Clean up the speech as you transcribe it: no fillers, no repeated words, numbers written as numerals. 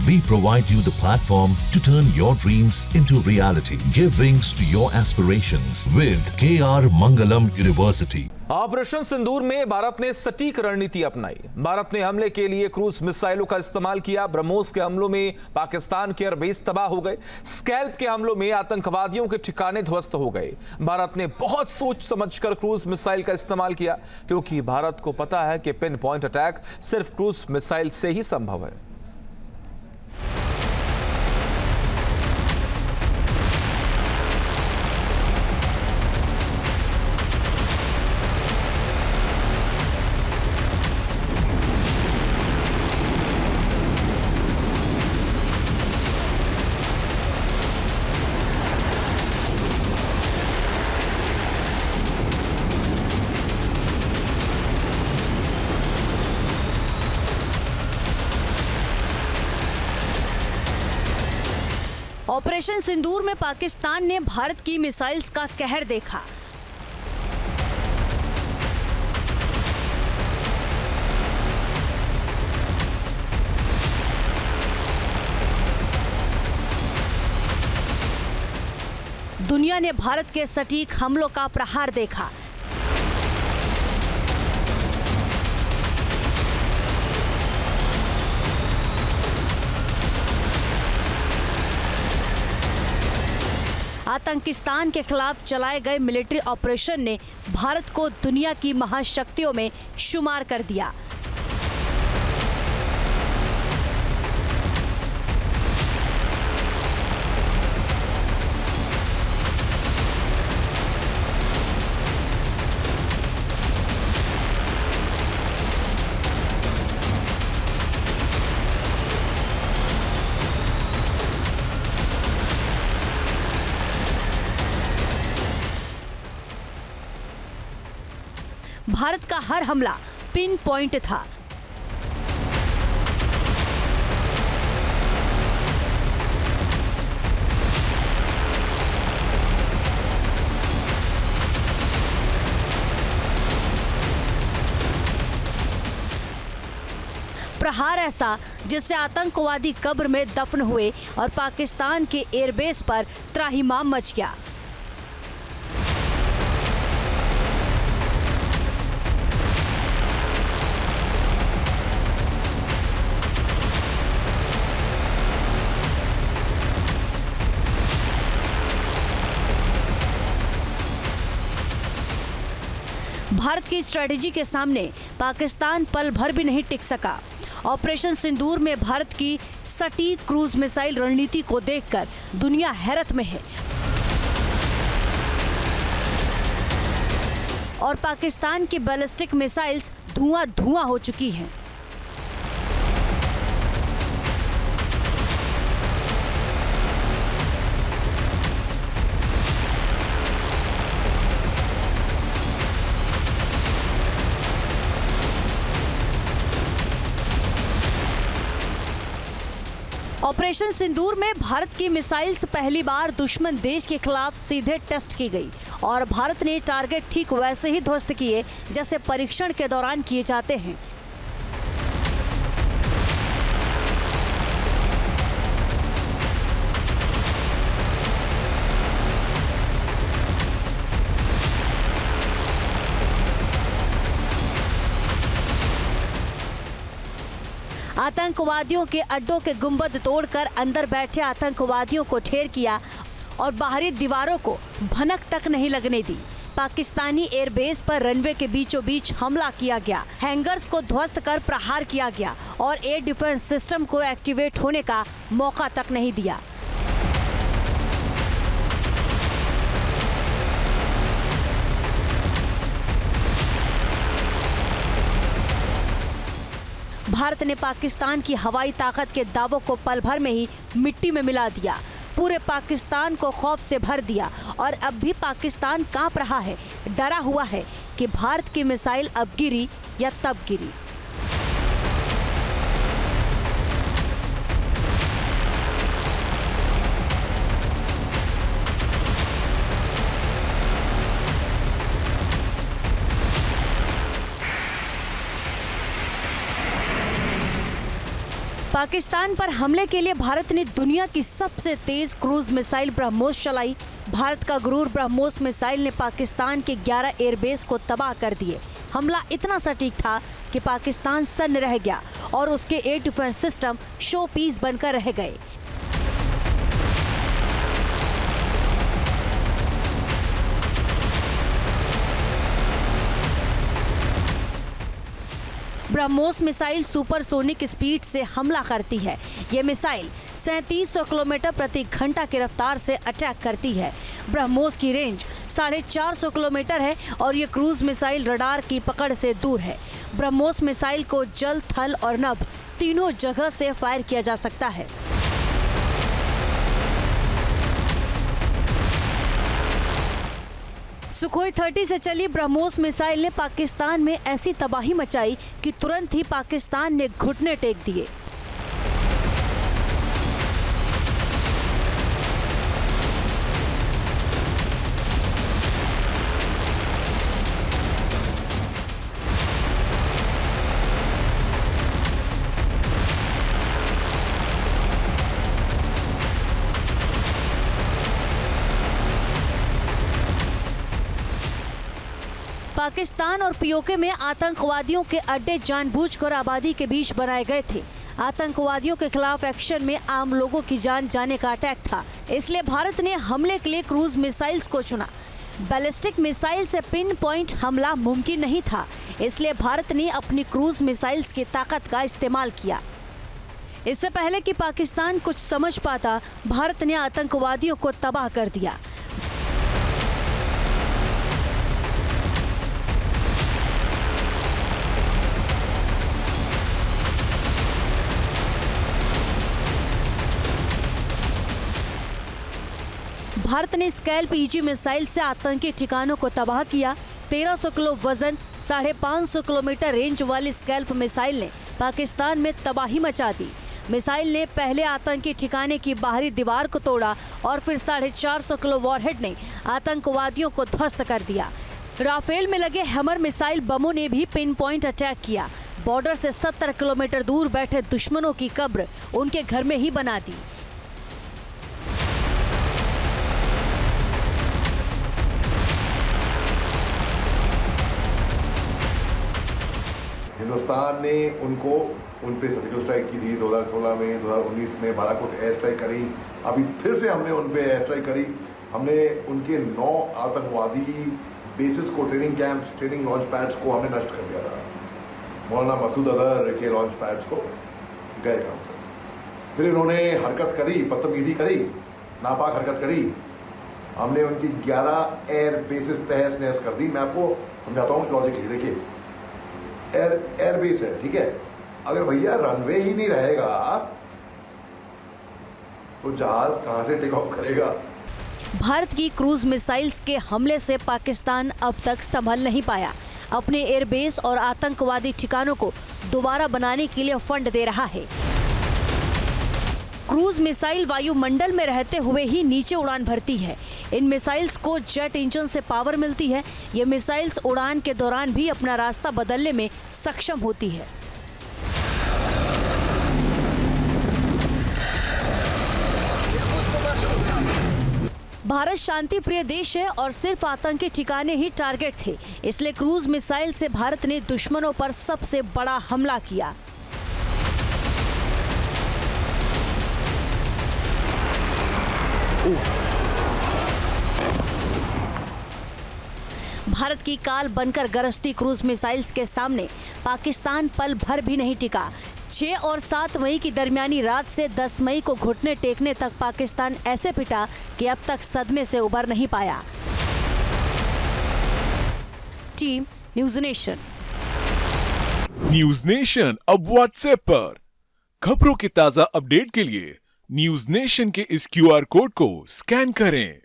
We provide you the platform to turn your dreams into reality. Give wings to your aspirations with KR Mangalam University. Operation Sindoor में भारत ने सटीक रणनीति अपनाई। भारत ने हमले के लिए क्रूज मिसाइलों का इस्तेमाल किया। ब्रह्मोस के हमलों में पाकिस्तान के एयरबेस तबाह हो गए। स्कैल्प के हमलों में आतंकवादियों के ठिकाने ध्वस्त हो गए। भारत ने बहुत सोच समझकर क्रूज मिसाइल का इस्तेमाल किया, क्योंकि भारत को पता है कि पिन पॉइंट अटैक सिर्फ क्रूज मिसाइल से ही संभव है। ऑपरेशन सिंदूर में पाकिस्तान ने भारत की मिसाइल्स का कहर देखा। दुनिया ने भारत के सटीक हमलों का प्रहार देखा। आतंकिस्तान के खिलाफ चलाए गए मिलिट्री ऑपरेशन ने भारत को दुनिया की महाशक्तियों में शुमार कर दिया। भारत का हर हमला पिन पॉइंट था। प्रहार ऐसा जिससे आतंकवादी कब्र में दफन हुए और पाकिस्तान के एयरबेस पर त्राहिमाम मच गया। भारत की स्ट्रेटेजी के सामने पाकिस्तान पल भर भी नहीं टिक सका। ऑपरेशन सिंदूर में भारत की सटीक क्रूज मिसाइल रणनीति को देखकर दुनिया हैरत में है और पाकिस्तान की बैलिस्टिक मिसाइल्स धुआं-धुआं हो चुकी हैं। ऑपरेशन सिंदूर में भारत की मिसाइल्स पहली बार दुश्मन देश के खिलाफ सीधे टेस्ट की गई और भारत ने टारगेट ठीक वैसे ही ध्वस्त किए जैसे परीक्षण के दौरान किए जाते हैं। आतंकवादियों के अड्डों के गुंबद तोड़कर अंदर बैठे आतंकवादियों को ढेर किया और बाहरी दीवारों को भनक तक नहीं लगने दी। पाकिस्तानी एयरबेस पर रनवे के बीचों बीच हमला किया गया, हैंगर्स को ध्वस्त कर प्रहार किया गया और एयर डिफेंस सिस्टम को एक्टिवेट होने का मौका तक नहीं दिया। भारत ने पाकिस्तान की हवाई ताकत के दावों को पल भर में ही मिट्टी में मिला दिया, पूरे पाकिस्तान को खौफ से भर दिया और अब भी पाकिस्तान कांप रहा है, डरा हुआ है कि भारत की मिसाइल अब गिरी या तब गिरी। पाकिस्तान पर हमले के लिए भारत ने दुनिया की सबसे तेज क्रूज मिसाइल ब्रह्मोस चलाई। भारत का गुरूर ब्रह्मोस मिसाइल ने पाकिस्तान के 11 एयरबेस को तबाह कर दिए। हमला इतना सटीक था कि पाकिस्तान सन्न रह गया और उसके air defence system showpiece बनकर रह गए। ब्रह्मोस मिसाइल सुपरसोनिक स्पीड से हमला करती है। ये मिसाइल 3700 किलोमीटर प्रति घंटा की रफ्तार से अटैक करती है। ब्रह्मोस की रेंज 450 किलोमीटर है और ये क्रूज मिसाइल रडार की पकड़ से दूर है। ब्रह्मोस मिसाइल को जल, थल और नभ तीनों जगह से फायर किया जा सकता है। सुखोई 30 से चली ब्रह्मोस मिसाइल ने पाकिस्तान में ऐसी तबाही मचाई कि तुरंत ही पाकिस्तान ने घुटने टेक दिए। पाकिस्तान और पीओके में आतंकवादियों के अड्डे जानबूझकर आबादी के बीच बनाए गए थे। आतंकवादियों के खिलाफ एक्शन में आम लोगों की जान जाने का अटैक था, इसलिए भारत ने हमले के लिए क्रूज मिसाइल्स को चुना। बैलिस्टिक मिसाइल से पिन पॉइंट हमला मुमकिन नहीं था, इसलिए भारत ने अपनी क्रूज मिसाइल्स की ताकत का इस्तेमाल किया। इससे पहले कि पाकिस्तान कुछ समझ पाता, भारत ने आतंकवादियों को तबाह कर दिया। भारत ने स्कैल्प ईजी मिसाइल से आतंकी ठिकानों को तबाह किया। 1300 किलो वजन, 550 किलोमीटर रेंज वाली स्कैल्प मिसाइल ने पाकिस्तान में तबाही मचा दी। मिसाइल ने पहले आतंकी ठिकाने की बाहरी दीवार को तोड़ा और फिर 450 किलो वॉरहेड ने आतंकवादियों को ध्वस्त कर दिया। राफेल में लगे हैमर मिसाइल बमों ने भी पिन पॉइंट अटैक किया। बॉर्डर से 70 किलोमीटर दूर बैठे दुश्मनों की कब्र उनके घर में ही बना दी। हिंदुस्तान ने उन पे सर्जिकल स्ट्राइक की थी 2016 में, 2019 में बालाकोट एयर स्ट्राइक करी। अभी फिर से हमने उन पे एयर स्ट्राइक करी। हमने उनके 9 आतंकवादी बेसिस को, training camps, training launch pads को हमने नष्ट कर दिया था। मौलाना मसूद अजहर के लॉन्च पैड्स को गए काम से। फिर इन्होंने हरकत करी, बदतमीजी करी, नापाक हरकत करी। हमने उनकी 11 एयर बेसिस तहस नहस कर दी। मैं आपको समझाता हूँ लॉजिकली। देखिए, एयरबेस है, ठीक है। अगर भैया रनवे ही नहीं रहेगा तो जहाज कहां से टेक ऑफ करेगा। भारत की क्रूज मिसाइल्स के हमले से पाकिस्तान अब तक संभल नहीं पाया। अपने एयरबेस और आतंकवादी ठिकानों को दोबारा बनाने के लिए फंड दे रहा है। क्रूज मिसाइल वायुमंडल में रहते हुए ही नीचे उड़ान भरती है। इन मिसाइल्स को जेट इंजन से पावर मिलती है। ये मिसाइल्स उड़ान के दौरान भी अपना रास्ता बदलने में सक्षम होती है। भारत शांति प्रिय देश है और सिर्फ आतंकी ठिकाने ही टारगेट थे, इसलिए क्रूज मिसाइल से भारत ने दुश्मनों पर सबसे बड़ा हमला किया। भारत की काल बनकर गरजती क्रूज मिसाइल्स के सामने पाकिस्तान पल भर भी नहीं टिका। 6 और 7 मई की दरमियानी रात से 10 मई को घुटने टेकने तक पाकिस्तान ऐसे पिटा कि अब तक सदमे से उबर नहीं पाया। Team news nation. News nation अब व्हाट्सएप पर खबरों के ताजा अपडेट के लिए न्यूज नेशन के इस QR कोड को स्कैन करें।